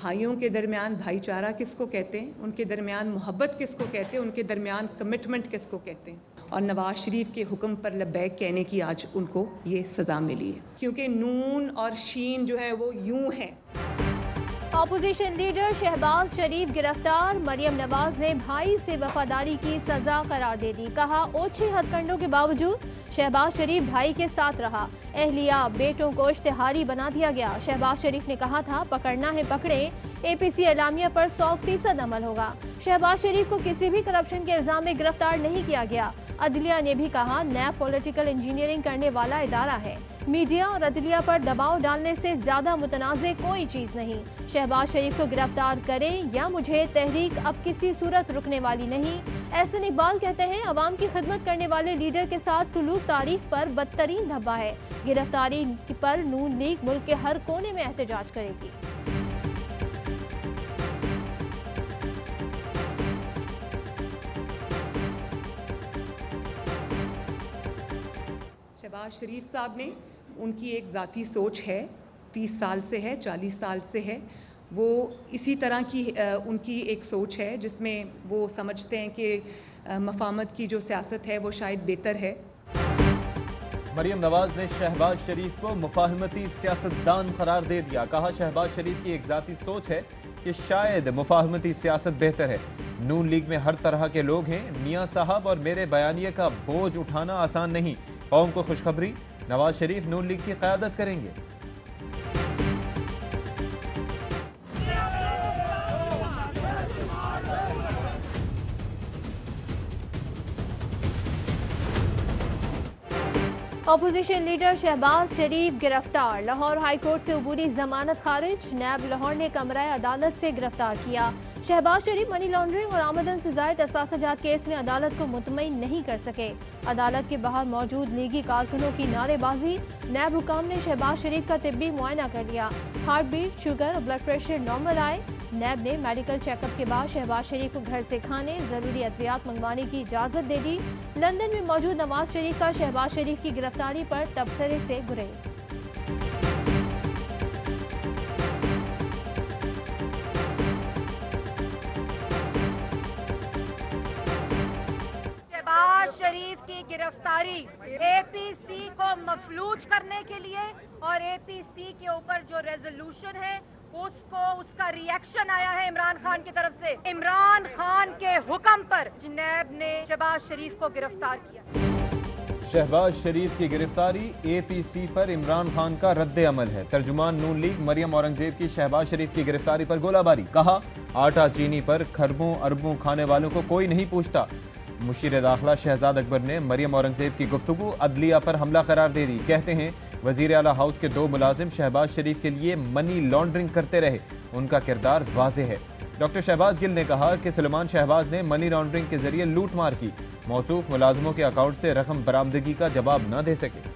भाइयों के दरमियान भाईचारा किसको कहते हैं, उनके दरमियान मोहब्बत किसको कहते हैं, उनके दरमियान कमिटमेंट किसको कहते हैं। और नवाज शरीफ के हुक्म पर लब्बैक कहने की आज उनको ये सज़ा मिली है, क्योंकि नून और शीन जो है वो यूं है। ऑपोजिशन लीडर शहबाज शरीफ गिरफ्तार, मरियम नवाज ने भाई से वफादारी की सजा करार दे दी। कहा ओछे हथकंडों के बावजूद शहबाज शरीफ भाई के साथ रहा। अहलिया बेटों को इश्तिहारी बना दिया गया। शहबाज शरीफ ने कहा था पकड़ना है पकड़े, APC एलामिया पर 100% अमल होगा। शहबाज शरीफ को किसी भी करप्शन के इल्जाम में गिरफ्तार नहीं किया गया। अदलिया ने भी कहा नैब पॉलिटिकल इंजीनियरिंग करने वाला इदारा है। मीडिया और अदलिया पर दबाव डालने से ज्यादा मुतनाज़े कोई चीज नहीं। शहबाज शरीफ को गिरफ्तार करें या मुझे, तहरीक अब किसी सूरत रुकने वाली नहीं। एहसन इकबाल कहते हैं अवाम की खिदमत करने वाले लीडर के साथ सुलूक तारीख पर बदतरीन धब्बा है। गिरफ्तारी पर नून लीग मुल्क के हर कोने में एहतजाज करेगी। शहबाज शरीफ साहब ने, उनकी एक ज़ाती सोच है, 30 साल से है, 40 साल से है। वो इसी तरह की उनकी एक सोच है जिसमें वो समझते हैं कि मफामत की जो सियासत है वो शायद बेहतर है। मरियम नवाज ने शहबाज शरीफ को मुफाहमती सियासतदान करार दे दिया। कहा शहबाज शरीफ की एक ज़ाती सोच है कि शायद मुफाहमती सियासत बेहतर है। नून लीग में हर तरह के लोग हैं। मियाँ साहब और मेरे बयानिए का बोझ उठाना आसान नहीं। कौम को खुशखबरी, नवाज शरीफ नून लीग की क़यादत करेंगे। ऑपोजिशन लीडर शहबाज शरीफ गिरफ्तार। लाहौर हाईकोर्ट से अबूरी जमानत खारिज। नैब लाहौर ने कमरा अदालत से गिरफ्तार किया। शहबाज शरीफ मनी लॉन्ड्रिंग और आमदन से जायद असासाजात केस में अदालत को मुतमईन नहीं कर सके। अदालत के बाहर मौजूद लीगी कारकुनों की नारेबाजी। नैब हुकाम ने शहबाज शरीफ का तिब्बी मुआयना कर लिया। हार्ट बीट, शुगर और ब्लड प्रेशर नॉर्मल आए। नैब ने मेडिकल चेकअप के बाद शहबाज शरीफ को घर से खाने, जरूरी अद्वियात मंगवाने की इजाजत दे दी। लंदन में मौजूद नवाज शरीफ का शहबाज शरीफ की गिरफ्तारी पर तबसरे से गुरेज। शहबाज शरीफ की गिरफ्तारी APC को मफलूज करने के लिए और APC के ऊपर जो रेजोल्यूशन है उसका रिएक्शन आया है इमरान खान की तरफ से। इमरान खान के हुक्म पर नैब ने शहबाज शरीफ को गिरफ्तार किया। शहबाज शरीफ की गिरफ्तारी APC पर इमरान खान का रद्द अमल है। तर्जुमान नून लीग मरियम औरंगजेब की शहबाज शरीफ की गिरफ्तारी पर गोलाबारी। कहा आटा चीनी पर खरबों अरबों खाने वालों को कोई नहीं पूछता। मुशीर दाखिला शहजाद अकबर ने मरियम औरंगजेब की गुफ्तगू अदलिया पर हमला करार दे दी। कहते हैं वजीर आला हाउस के 2 मुलाजिम शहबाज शरीफ के लिए मनी लॉन्ड्रिंग करते रहे, उनका किरदार वाज़ेह है। डॉक्टर शहबाज गिल ने कहा कि सुलेमान शहबाज ने मनी लॉन्ड्रिंग के जरिए लूट मार की। मौसूफ मुलाजिमों के अकाउंट से रकम बरामदगी का जवाब न दे सके।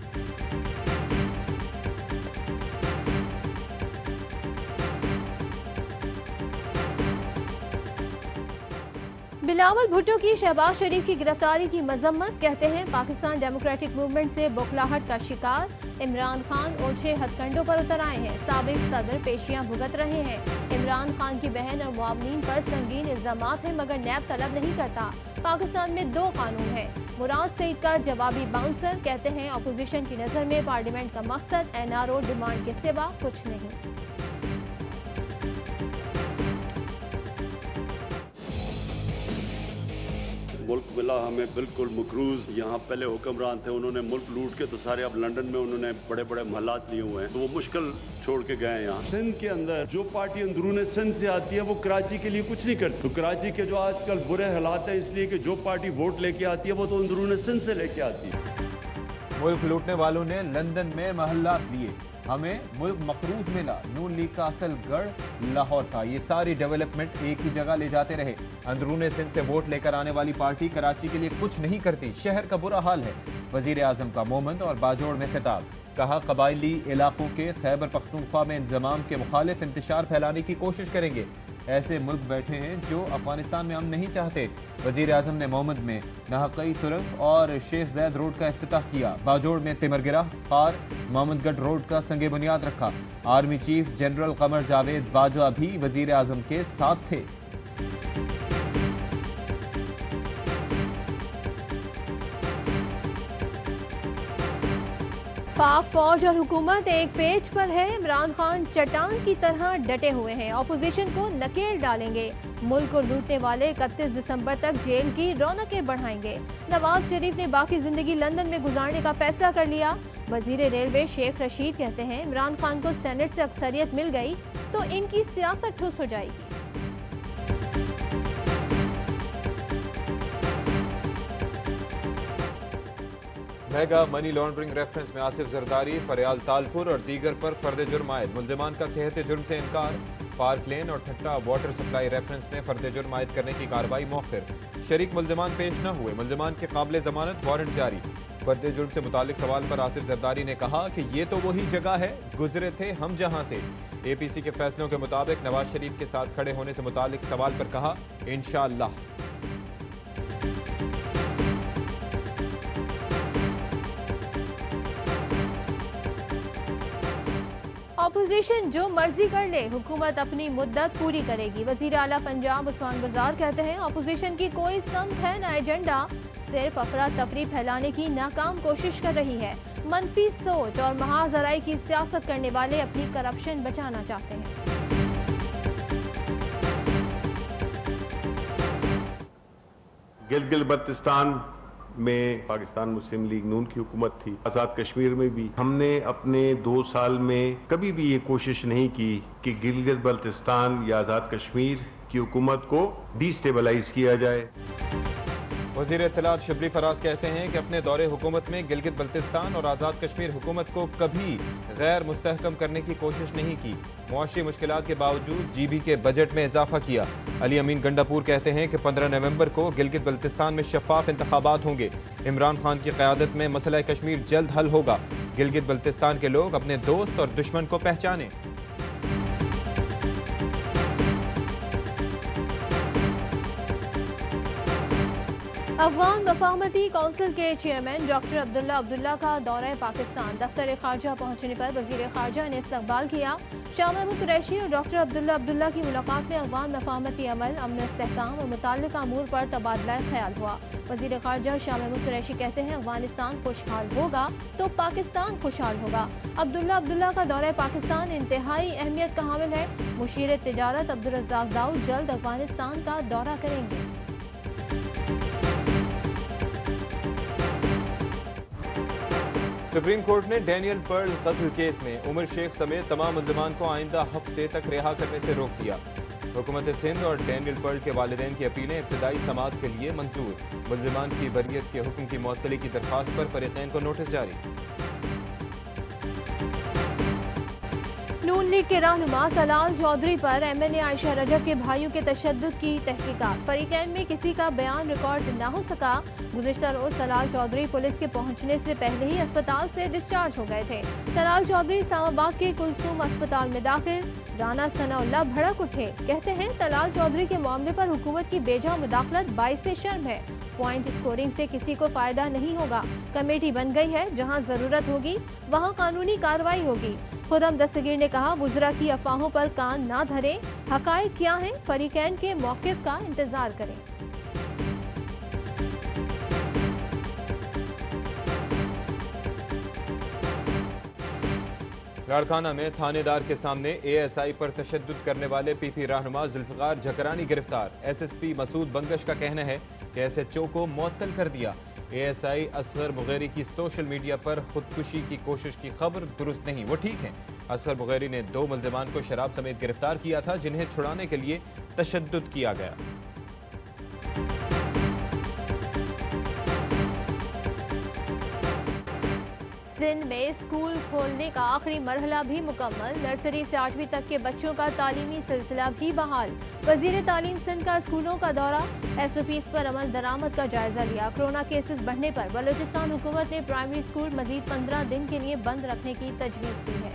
बिलावल भुट्टो की शहबाज शरीफ की गिरफ्तारी की मजम्मत। कहते हैं पाकिस्तान डेमोक्रेटिक मूवमेंट से बौखलाहट का शिकार। इमरान खान ओछे हथकंडों पर उतर आए हैं। साबिक सदर पेशियां भुगत रहे हैं। इमरान खान की बहन और मुआवनीन पर संगीन इल्जामात हैं मगर नैब तलब नहीं करता। पाकिस्तान में 2 कानून हैं। मुराद सईद का जवाबी बाउंसर। कहते हैं अपोजिशन की नज़र में पार्लियामेंट का मकसद NRO डिमांड के सिवा कुछ नहीं। मुल्क मिला हमें बिल्कुल मकरूज। यहाँ पहले हुक्मरान थे, उन्होंने मुल्क लूट के तो सारे अब लंदन में उन्होंने बड़े बड़े महलात लिए हुए हैं, तो वो मुश्किल छोड़ के गए यहाँ। सिंध के अंदर जो पार्टी अंदरून सिंध से आती है वो कराची के लिए कुछ नहीं करती। तो कराची के जो आजकल बुरे हालात है इसलिए कि जो पार्टी वोट लेके आती है वो तो अंदरून सिंध से लेके आती है। मुल्क लूटने वालों ने लंदन में महल्लात लिए, हमें मुल्क मकरूज मिला। नून लीग का असल गढ़ लाहौर था। ये सारी डेवलपमेंट एक ही जगह ले जाते रहे। अंदरून सिंध से वोट लेकर आने वाली पार्टी कराची के लिए कुछ नहीं करती। शहर का बुरा हाल है। वजीर आजम का मोमंद और बाजोड़ में खिताब। कहा कबायली इलाकों के खैबर पख्तूनख्वा में इंजमाम के मुखालिफ इंतशार फैलाने की कोशिश करेंगे। ऐसे मुल्क बैठे हैं जो अफगानिस्तान में हम नहीं चाहते। वजीर आजम ने मोहम्मद में नहकई सुरंग और शेख जैद रोड का इफ्तिताह किया। बाजोड़ में तिमरगिरा पार मोहम्मदगढ़ रोड का संगे बुनियाद रखा। Army chief general Qamar Javed Bajwa भी वजीर आजम के साथ थे। पाक फौज और हुकूमत एक पेज पर है। इमरान खान चट्टान की तरह डटे हुए हैं, ऑपोजिशन को नकेल डालेंगे। मुल्क को लूटने वाले 31 दिसंबर तक जेल की रौनकें बढ़ाएंगे। नवाज शरीफ ने बाकी जिंदगी लंदन में गुजारने का फैसला कर लिया। वजीर रेलवे शेख रशीद कहते हैं इमरान खान को सेनेट से अक्सरियत मिल गई तो इनकी सियासत ठुस हो जाएगी। मेगा मनी लॉन्ड्रिंग रेफरेंस में आसिफ जरदारी, फरियाल तालपुर और दीगर पर फर्द जुर्म आयद। मुल्जिमान का सेहत जुर्म से इनकार। पार्क लेन और ठट्टा वाटर सप्लाई रेफरेंस में फर्द जुर्म आयद करने की कार्रवाई मौखिर। शरीक मुल्जिमान पेश न हुए, मुल्जिमान के काबिल जमानत वारंट जारी। फर्द जुर्म से मुतालिक सवाल पर आसिफ जरदारी ने कहा कि ये तो वही जगह है, गुजरे थे हम जहां से। APC के फैसलों के मुताबिक नवाज शरीफ के साथ खड़े होने से मुतालिक सवाल पर कहा इंशाअल्लाह। ऑपोजिशन जो मर्जी कर ले, हुकूमत अपनी मुद्दत पूरी करेगी। वजीर आला पंजाब उस्मान गुजार कहते हैं ऑपोजिशन की कोई समत है न एजेंडा, सिर्फ अफरा तफरी फैलाने की नाकाम कोशिश कर रही है। मनफी सोच और महाजराई की सियासत करने वाले अपनी करप्शन बचाना चाहते हैं। गिलगित बल्तिस्तान में पाकिस्तान मुस्लिम लीग नून की हुकूमत थी। आज़ाद कश्मीर में भी हमने अपने 2 साल में कभी भी ये कोशिश नहीं की कि गिलगित बल्तिस्तान या आज़ाद कश्मीर की हुकूमत को डिस्टेबलाइज किया जाए। वज़ीर इत्तलात शबली फराज कहते हैं कि अपने दौरे हुकूमत में गिलगित बल्तिस्तान और आज़ाद कश्मीर हुकूमत को कभी गैर मुस्तहकम करने की कोशिश नहीं की। मुआशी मुश्किलात के बावजूद GB के बजट में इजाफा किया। अली अमीन गंडापुर कहते हैं कि 15 नवंबर को गिलगित बल्तिस्तान में शफाफ इंतखाबात होंगे। इमरान खान की क़यादत में मसला कश्मीर जल्द हल होगा। गिलगित बल्तिस्तान के लोग अपने दोस्त और दुश्मन को पहचानें। अफगान मफाहमती कौंसिल के चेयरमैन डॉक्टर अब्दुल्ला का दौरा पाकिस्तान। दफ्तर खारजा पहुंचने पर वजीर खारजा ने इस्तकबाल किया। शाह महमूद कुरैशी और डॉक्टर अब्दुल्ला की मुलाकात में अफगान मफाहमती अमल, अमन इस्तेहकाम और मुताल्लिका अमूर पर तबादला ख्याल हुआ। वजीर खारजा शाह महमूद कुरैशी कहते हैं अफगानिस्तान खुशहाल होगा तो पाकिस्तान खुशहाल होगा। अब्दुल्ला का दौरा पाकिस्तान इंतहाई अहमियत का हामिल है। मुशीर तिजारत अब्दुल रज़्ज़ाक दाऊद जल्द अफगानिस्तान का दौरा करेंगे। सुप्रीम कोर्ट ने डैनियल पर्ल कत्ल केस में उमर शेख समेत तमाम मुल्जिमान को आइंदा हफ्ते तक रिहा करने से रोक दिया। हुकूमत सिंध और डैनियल पर्ल के वालिदैन की अपीलें इब्तदाई समाअत के लिए मंजूर। मुल्जिमान की बरियत के हुक्म की मुअत्तली की दरख्वास्त पर फरीकैन को नोटिस जारी। नून लीग के रहनुमा तलाल चौधरी पर MNA आयशा रजब के भाइयों के तशद्दुद की तहकीकात। फरीकैन में किसी का बयान रिकॉर्ड न हो सका। गुज़िश्ता रोज तलाल चौधरी पुलिस के पहुंचने से पहले ही अस्पताल से डिस्चार्ज हो गए थे। तलाल चौधरी इस्लामाबाद के कुलसूम अस्पताल में दाखिल। राना सनाउल्लाह भड़क उठे, कहते हैं तलाल चौधरी के मामले पर हुकूमत की बेजा मुदाखलत बाइस शर्म है। पॉइंट स्कोरिंग से किसी को फायदा नहीं होगा। कमेटी बन गई है, जहां जरूरत होगी वहां कानूनी कार्रवाई होगी। खुर्रम दस्तगीर ने कहा वुज़रा की अफवाहों पर कान ना धरें, हकायक क्या है फरीकैन के मौक़िफ़ का इंतजार करें। लाड़काना में थानेदार के सामने ASI पर तशद्दुद करने वाले PP रहनुमा जुल्फ़िकार झकरानी गिरफ्तार। SSP मसूद बंगश का कहना है कि SHO को मुअत्तल कर दिया। ASI असगर बुगैरी की सोशल मीडिया पर खुदकुशी की कोशिश की खबर दुरुस्त नहीं, वो ठीक है। असगर बुगैरी ने 2 मुल्जिमान को शराब समेत गिरफ्तार किया था जिन्हें छुड़ाने के लिए तशद्दुद किया गया। सिंध में स्कूल खोलने का आखिरी मरहला भी मुकम्मल। नर्सरी से 8वीं तक के बच्चों का तालीमी सिलसिला भी बहाल। वजीर तालीम सिंध का स्कूलों का दौरा, SOPs पर अमल दरामद का जायजा लिया। कोरोना केसेस बढ़ने पर बलूचिस्तान हुकूमत ने प्राइमरी स्कूल मजीद 15 दिन के लिए बंद रखने की तजवीज़ दी है।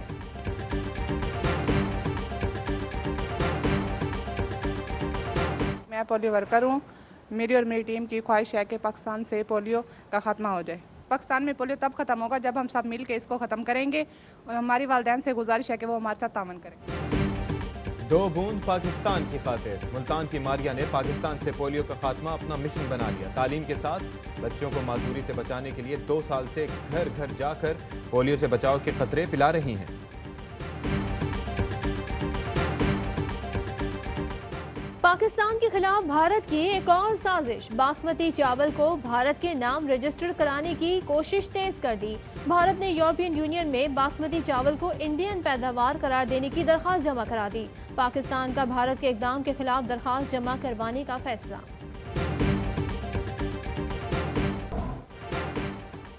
मैं पोलियो वर्कर हूँ। मेरी और मेरी टीम की ख्वाहिश है कि पाकिस्तान से पोलियो का ख़त्मा हो जाए। पाकिस्तान में पोलियो तब ख़त्म होगा जब हम सब मिल के इसको ख़त्म करेंगे और हमारी वालिदैन से गुजारिश है कि वो हमारे साथ तावन करें। 2 बूंद पाकिस्तान की खातिर मुल्तान की मारिया ने पाकिस्तान से पोलियो का खात्मा अपना मिशन बना लिया। तालीम के साथ बच्चों को माजूरी से बचाने के लिए 2 साल से घर घर जाकर पोलियो से बचाव के खतरे पिला रही हैं। पाकिस्तान के खिलाफ भारत की एक और साजिश, बासमती चावल को भारत के नाम रजिस्टर्ड कराने की कोशिश तेज कर दी। भारत ने यूरोपियन यूनियन में बासमती चावल को इंडियन पैदावार करार देने की दरख्वास्त जमा करा दी। पाकिस्तान का भारत के इकदाम के खिलाफ दरख्वास्त जमा करवाने का फैसला।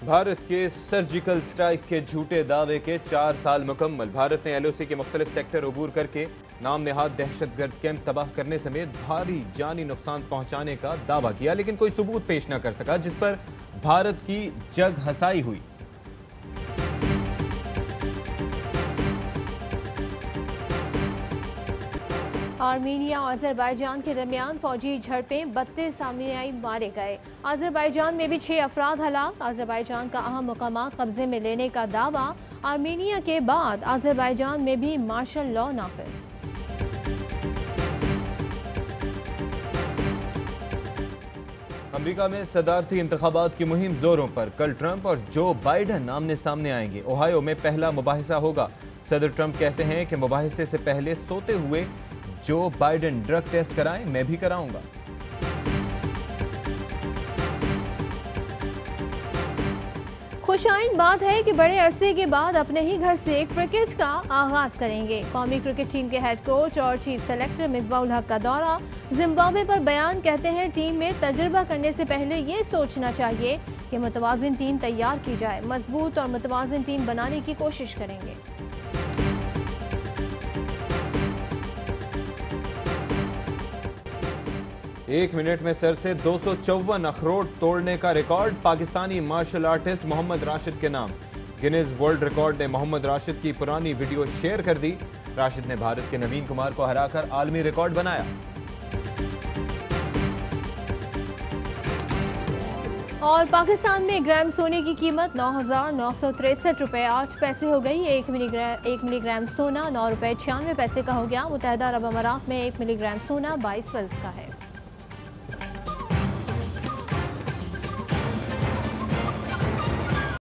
भारत के सर्जिकल स्ट्राइक के झूठे दावे के 4 साल मुकम्मल। भारत ने LOC के मुख्तलिफ सेक्टर अबूर करके नाम नेहाद दहशतगर्द कैंप तबाह करने समेत भारी जानी नुकसान पहुंचाने का दावा किया, लेकिन कोई सबूत पेश न कर सका, जिस पर भारत की जग हंसाई हुई। आर्मीनिया और अजरबैजान के दरमियान फौजी झड़पें, 32 आर्मीनियाई मारे गए। अजरबैजान में भी 6 अफराद हलाक। अजरबैजान का अहम मुकामात कब्जे में लेने का दावा। आर्मीनिया के बाद अजरबैजान में भी मार्शल लॉ नाफिज। अमेरिका में सदारती इंतखाबात की मुहिम जोरों पर। कल ट्रंप और जो बाइडन आमने सामने आएंगे। ओहायो में पहला मुबाहिसा होगा। सदर ट्रंप कहते हैं कि मुबाहिसे से पहले सोते हुए जो बाइडन ड्रग टेस्ट कराएं, मैं भी कराऊंगा। खुशाइन बात है कि बड़े अरसे के बाद अपने ही घर से क्रिकेट का आगाज करेंगे। कौमी क्रिकेट टीम के हेड कोच और चीफ सेलेक्टर मिसबाहुल हक का दौरा। जिम्बाब्वे पर बयान, कहते हैं टीम में तजुर्बा करने से पहले ये सोचना चाहिए कि मुतवाज़िन टीम तैयार की जाए। मजबूत और मुतवाज़िन टीम बनाने की कोशिश करेंगे। एक मिनट में सर से 254 अखरोट तोड़ने का record Pakistani martial artist Mohammad Rashid के नाम। गिनीज वर्ल्ड रिकॉर्ड ने मोहम्मद राशिद की पुरानी वीडियो शेयर कर दी। राशिद ने भारत के नवीन कुमार को हराकर आलमी रिकॉर्ड बनाया। और पाकिस्तान में ग्राम सोने की कीमत 9,963 रुपये 8 पैसे हो गई। 1 मिलीग्राम सोना 9 रुपये 96 पैसे का हो गया। मुत्तहदा अरब अमारात में 1 मिलीग्राम सोना 22 फल्स का है।